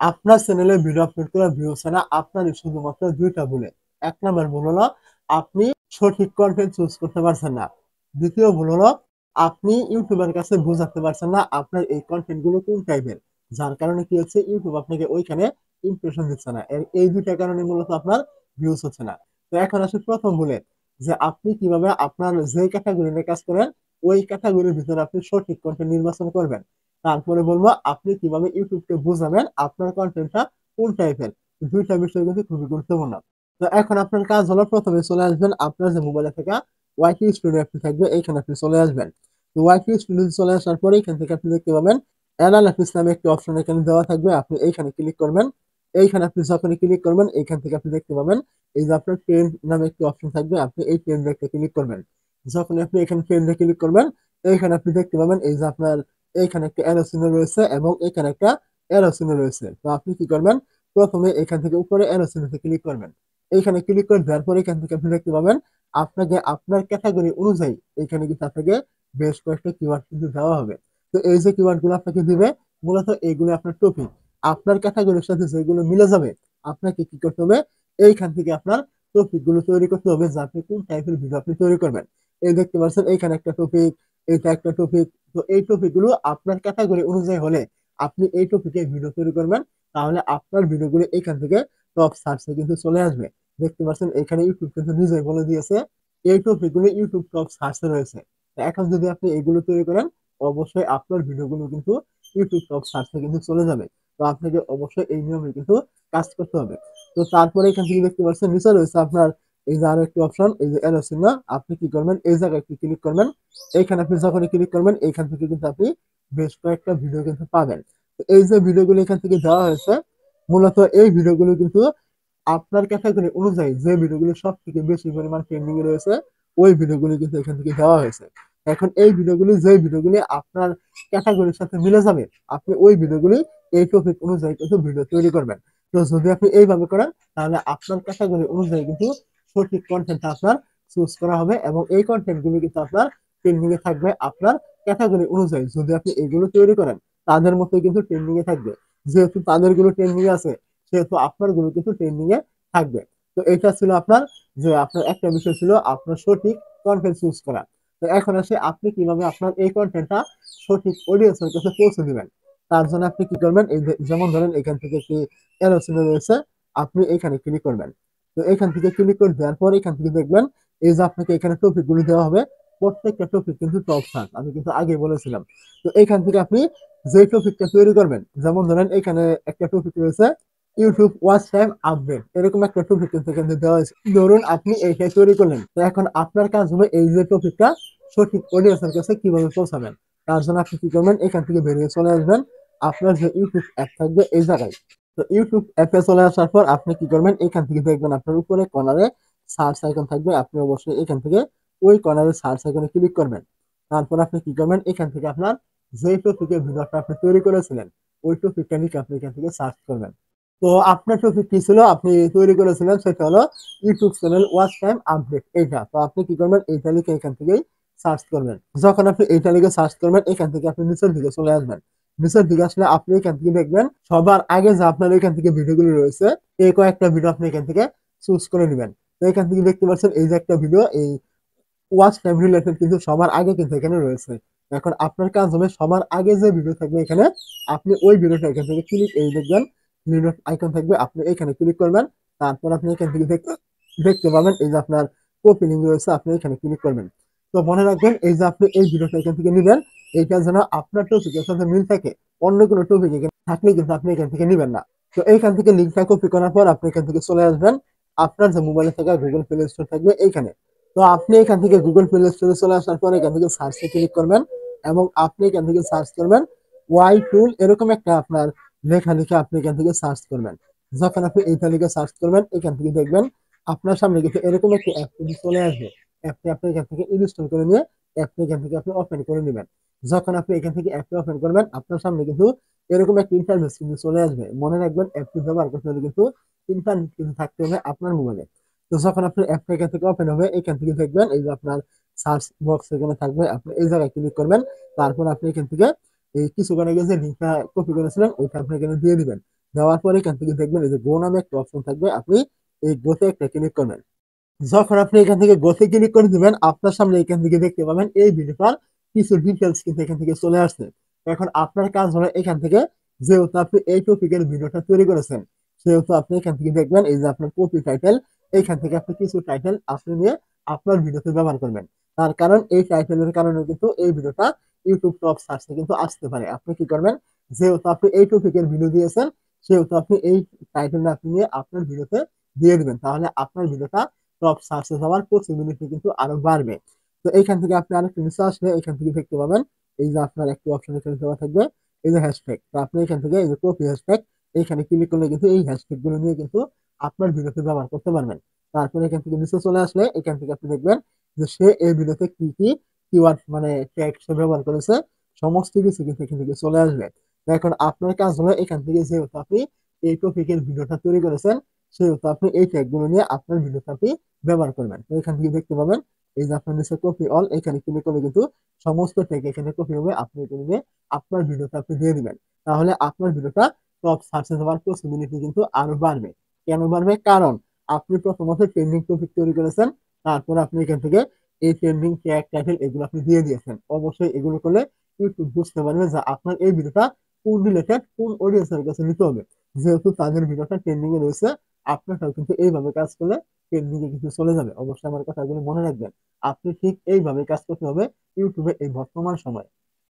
আপনার চ্যানেলে video upload করা ভিউ হচ্ছে না আপনার শুধুমাত্র ২ টা ভুলে। ১ নাম্বার ভুল হলো আপনি সঠিক কনটেন্ট চুজ করতে পারছেন না। ২য় ভুল হলো আপনি ইউটিউবের কাছে বোঝাতে পারছেন না আপনার এই কনটেন্ট গুলো কোন টাইপের। যার কারণে কি হচ্ছে ইউটিউব আপনাকে ওইখানে ইমপ্রেশন দিচ্ছে না। এই ২ টা কারণে মূলত আপনার ভিউজ হচ্ছে না। তো এখন আসি ১ম ভুলে যে আপনি কিভাবে আপনার যে ক্যাটাগরি নিয়ে কাজ করেন ওই ক্যাটাগরির ভিতরে আপনি সঠিক কনটেন্ট নির্বাচন করবেন। তারপরে বলবো আপনি কিভাবে ইউটিউবকে বুঝাবেন আপনার কন্টেন্টটা কোন টাইপের। ২ টা বিষয় কিন্তু খুবই গুরুত্বপূর্ণ। তো এখন আপনার কাজ হলো ১ম এ চলে আসবেন আপনার যে মোবাইলে থাকা ওয়াইটি স্টুডিও অ্যাপটি থাকবে এইখানে আপনি চলে আসবেন। তো ওয়াইটি স্টুডিও চলে আসার পরে এখান থেকে আপনি দেখতে পাবেন অ্যানালাইসিস নামে একটি অপশন এখানে দেওয়া থাকবে। আপনি এইখানে ক্লিক করবেন। এইখানে আপনি যখনই ক্লিক করবেন এইখান থেকে আপনি দেখতে পাবেন এই যে আপনার ট্রেন্ড নামে একটি অপশন থাকবে। আপনি এই ট্রেন্ডে একটা ক্লিক করবেন। যখনই আপনি এখানে ট্রেন্ডে ক্লিক করবেন এইখানে আপনি দেখতে পাবেন এই যে আপনার এইখানে একটা অ্যারো চিহ্ন রয়েছে এবং এখানে একটা অ্যারো চিহ্ন রয়েছে। তো আপনি কি করবেন? প্রথমে এখান থেকে উপরে অ্যারো চিহ্নতে ক্লিক করবেন। এইখানে ক্লিক করে দেওয়ার পরে এখান থেকে আপনি দেখতে পাবেন আপনাকে আপনার ক্যাটাগরি অনুযায়ী এখানে কিন্তু আপনাকে বেশ কয়েকটা কিওয়ার্ড কিন্তু দেওয়া হবে। তো এই যে কিওয়ার্ড গুলো আপনাকে দিবে মূলত এইগুলো আপনার টপিক। আপনার ক্যাটাগরির সাথে যেগুলো মিলে যাবে আপনাকে কি করতে হবে? এইখান থেকে আপনার টপিক গুলো তৈরি করতে হবে যে আপনি কোন টাইপের ভিডিও আপনি তৈরি করবেন। এই দেখতে পাচ্ছেন এইখানে একটা টপিক, এইটা একটা টপিক। তো এই টপিক গুলো আপনার ক্যাটাগরি অনুযায়ী হলে আপনি এই টপিকে ভিডিও তৈরি করবেন তাহলে আপনার ভিডিওগুলো এখান থেকে টপ সার্চে কিন্তু চলে আসবে। দেখতে পাচ্ছেন এখানে ইউটিউব কিন্তু নিজেই বলে দিয়েছে এই টপিকগুলো ইউটিউব টপ সার্চে রয়েছে। তো এখন যদি আপনি এগুলো তৈরি করেন অবশ্যই আপনার ভিডিওগুলো কিন্তু ইউটিউব টপ সার্চে কিন্তু চলে যাবে। তো আপনাকে অবশ্যই এই নিয়মে কিন্তু কাজ করতে হবে। তো তারপরে এখান থেকে দেখতে পাচ্ছেন নিচে রয়েছে আপনার এই যে আরো একটি অপশন এই যে এরো চিহ্ন। আপনি কি করবেন এই জায়গায় একটি ক্লিক করবেন। এইখানে আপনি যখনই ক্লিক করবেন এইখান থেকে কিন্তু আপনি বেশ কয়েকটা ভিডিও কিন্তু পাবেন। তো এই যে ভিডিওগুলো এখান থেকে দেওয়া হয়েছে মূলত এই ভিডিওগুলো কিন্তু আপনার ক্যাটাগরি অনুযায়ী যে ভিডিওগুলো সব থেকে বেশি পরিমাণ ট্রেন্ডিং এ রয়েছে ওই ভিডিওগুলো কিন্তু এখান থেকে দেওয়া হয়েছে। এখন এই ভিডিওগুলি যে ভিডিওগুলি আপনার ক্যাটাগরির সাথে মিলে যাবে আপনি ওই ভিডিওগুলি এই টপিক অনুযায়ী কিন্তু ভিডিও তৈরি করবেন। তো যদি আপনি এইভাবে করেন তাহলে আপনার ক্যাটাগরি অনুযায়ী কিন্তু সঠিক কন্টেন্ট আপনার চুজ করা হবে এবং এই কন্টেন্ট গুলো কিন্তু আপনার ট্রেন্ডিং এ থাকবে আপনার ক্যাটাগরি অনুযায়ী। যদি আপনি এগুলো তৈরি করেন তাদের মতোই কিন্তু ট্রেন্ডিং এ থাকবে। যেহেতু তাদের গুলো ট্রেন্ডিং এ আছে সেহেতু আপনার গুলো কিন্তু ট্রেন্ডিং এ থাকবে। তো এটা ছিল আপনার যে আপনার একটা বিষয় ছিল আপনার সঠিক কন্টেন্ট চুজ করা। তো এখন আসে আপনি কিভাবে আপনার এই কন্টেন্টটা সঠিক অডিয়েন্সের কাছে পৌঁছে দিবেন। তার জন্য আপনি কি করবেন এই যেমন ধরেন এখান থেকে একটি অ্যারো চিহ্ন রয়েছে আপনি এখানে ক্লিক করবেন। তো এখান থেকে ক্লিক করে দেওয়ার পর এখান থেকে দেখবেন এই যে আপনাকে এখানে টপিক গুলো দেওয়া হবে প্রত্যেকটা টপিক কিন্তু টপ সার্চ আমি কিন্তু আগে বলেছিলাম। তো এখান থেকে আপনি যে টপিকটা তৈরি করবেন যেমন ধরেন এখানে একটা টপিক রয়েছে ইউটিউব ওয়াচ টাইম আপডেট এরকম একটা টপিক কিন্তু এখানে দেওয়া হয়েছে। ধরুন আপনি এইটাই তৈরি করলেন তো এখন আপনার কাজ হবে এই যে টপিকটা সঠিক অডিয়েন্সের কাছে কিভাবে পৌঁছাবেন। তার জন্য আপনি কি করবেন এখান থেকে বেরিয়ে চলে আসবেন আপনার যে ইউটিউব অ্যাপ থাকবে এই জায়গায়। তো ইউটিউব অ্যাপে চলে আসার পর আপনি কি করবেন এখান থেকে দেখবেন আপনার উপরে কর্নারে সার্চ আইকন থাকবে। আপনি অবশ্যই এখান থেকে ওই কর্নারে সার্চ আইকনে ক্লিক করবেন। তারপর আপনি কি করবেন এখান থেকে আপনার যে টপিকের ভিডিওটা আপনি তৈরি করেছিলেন ওই টপিকটা লিখে আপনি এখান থেকে সার্চ করবেন। তো আপনার টপিক কি ছিল আপনি তৈরি করেছিলেন সেটা হলো YouTube channel watch time update এইটা। তো আপনি কি করবেন এইটা লিখে এখান থেকেই সার্চ করবেন। যখন আপনি এইটা লিখে সার্চ করবেন এখান থেকে আপনি নিচের দিকে চলে আসবেন। নিচের দিকে আসলে আপনি এখান থেকে দেখবেন সবার আগে যে আপনার এখান থেকে ভিডিওগুলো রয়েছে এই কয়েকটা ভিডিও আপনি এখান থেকে চুজ করে নেবেন। তো এখান থেকে দেখতে পাচ্ছেন এই যে একটা ভিডিও এই ওয়াচ টাইম রিলেটেড কিন্তু সবার আগে কিন্তু এখানে রয়েছে। এখন আপনার কাজ হবে সবার আগে যে ভিডিও থাকবে এখানে আপনি ওই ভিডিওটা এখান থেকে ক্লিক এই দেখবেন ভিডিও আইকন থাকবে আপনি এখানে ক্লিক করবেন। তারপর আপনি এখান থেকে দেখতে পাবেন এই যে আপনার কপি লিঙ্ক রয়েছে আপনি এখানে ক্লিক করবেন। তো মনে রাখবেন এই যে আপনি এই ভিডিওটা এখান থেকে নেবেন এইটা যেন আপনার টপিকের সাথে মিল থাকে। অন্য কোনো টপিক এখানে থাকলে কিন্তু আপনি এখান থেকে নেবেন না। তো এইখান থেকে লিঙ্কটা কপি করার পর আপনি এখান থেকে চলে আসবেন আপনার যে মোবাইলে থাকা গুগল প্লে স্টোর থাকবে এইখানে। তো আপনি এখান থেকে গুগল প্লে স্টোরে চলে আসার পর এখান থেকে সার্চে ক্লিক করবেন এবং আপনি এখান থেকে সার্চ করবেন ওয়াই টুল এরকম একটা আপনার লেখা লিখে আপনি এখান থেকে সার্চ করবেন। যখন আপনি এইটা লিখে সার্চ করবেন এখান থেকে দেখবেন আপনার সামনে কিন্তু এরকম একটি অ্যাপ কিন্তু চলে আসবে। অ্যাপটি আপনি এখান থেকে ইনস্টল করে নিয়ে অ্যাপটি এখান থেকে আপনি ওপেন করে নেবেন। যখন আপনি এখান থেকে অ্যাপটি ওপেন করবেন আপনার সামনে কিন্তু এরকম একটা ইন্টারফেস কিন্তু চলে আসবে। মনে রাখবেন অ্যাপটি ব্যবহার করতে হলে কিন্তু ইন্টারনেট কিন্তু থাকতে হবে আপনার মোবাইলে। তো যখন আপনার অ্যাপটা এখান থেকে ওপেন হবে এখান থেকে দেখবেন এই যে আপনার সার্চ বক্স এখানে থাকবে আপনি এই জায়গায় ক্লিক করবেন। তারপর আপনি এখান থেকে এই কিছুক্ষণ আগে যে লিঙ্কটা কপি করেছিলেন ওইটা আপনি এখানে দিয়ে দিবেন। দেওয়ার পরে এখান থেকে দেখবেন এই যে গো নামে একটা অপশন থাকবে, আপনি এই গোতে একটা ক্লিক করবেন। যখন আপনি এখান থেকে গোতে ক্লিক করে দিবেন, আপনার সামনে এখান থেকে দেখতে পাবেন এই ভিডিওটার কিছু ডিটেলস কিন্তু এখান থেকে চলে আসছে। এখন আপনার কাজ হলো এখান থেকে, যেহেতু আপনি এই টপিকের ভিডিওটা তৈরি করেছেন, সেহেতু আপনি এখান থেকে দেখবেন এই যে আপনার কপি টাইটেল, এইখান থেকে আপনি কিছু টাইটেল আপনি নিয়ে আপনার ভিডিওতে ব্যবহার করবেন। তার কারণ এই টাইটেলের কারণে কিন্তু এই ভিডিওটা ইউটিউব টপ সার্চে কিন্তু আসতে পারে। আপনি কি করবেন, যেহেতু আপনি এই টপিকের ভিডিও দিয়েছেন, সেহেতু আপনি এই টাইটেলটা আপনি নিয়ে আপনার ভিডিওতে দিয়ে দিবেন, তাহলে আপনার ভিডিওটা টপ সাকসেস হওয়ার পসিবিলিটি কিন্তু আরো বাড়বে। তো এইখান থেকে আপনি আরেকটু নিচে আসলে এখান থেকে দেখতে পাবেন এই যে আপনার একটি অপশন এখানে দেওয়া থাকবে এই যে হ্যাশট্যাগ। তো আপনি এখান থেকে এই যে কপি হ্যাশট্যাগ, এইখানে ক্লিক করলে কিন্তু এই হ্যাশট্যাগ গুলো নিয়ে কিন্তু আপনার ভিডিওতে ব্যবহার করতে পারবেন। তারপরে এখান থেকে নিচে চলে আসলে এখান থেকে আপনি দেখবেন যে সে এই ভিডিওতে কি কি কিওয়ার্ড মানে ট্যাগ সে ব্যবহার করেছে, সমস্ত কিছু কিন্তু এখান থেকে চলে আসবে। তো এখন আপনার কাজ হলো এখান থেকে, যেহেতু আপনি এই টপিকের ভিডিওটা তৈরি করেছেন, সেহেতু আপনি এই ট্যাগ গুলো নিয়ে আপনার ভিডিওতে আপনি ব্যবহার করবেন। তো এখান থেকে দেখতে পাবেন এই যে আপনার নিচে কপি অল, এখানে ক্লিক করলে কিন্তু সমস্ত ট্যাগ এখানে কপি হবে, আপনি এগুলো নিয়ে আপনার ভিডিওতে আপনি দিয়ে দিবেন, তাহলে আপনার ভিডিওটা টপ সার্চে যাওয়ার পসিবিলিটি কিন্তু আরো বাড়বে। কেন বাড়বে, কারণ আপনি প্রথমত ট্রেন্ডিং টপিক তৈরি করেছেন, তারপর আপনি এখান থেকে এই ট্রেন্ডিং ট্যাগ টাইটেল এগুলো আপনি দিয়ে দিয়েছেন। অবশ্যই এগুলো করলে ইউটিউব বুঝতে পারবে যে আপনার এই ভিডিওটা কোন রিলেটেড, কোন অডিয়েন্সের কাছে নিতে হবে। যেহেতু তাদের ভিডিওটা ট্রেন্ডিং এ রয়েছে, আপনারটাও কিন্তু এইভাবে কাজ করলে ট্রেন্ডিং এ কিন্তু চলে যাবে। অবশ্যই আমার কথাগুলো মনে রাখবেন, আপনি ঠিক এইভাবে কাজ করতে হবে ইউটিউবে এই বর্তমান সময়ে।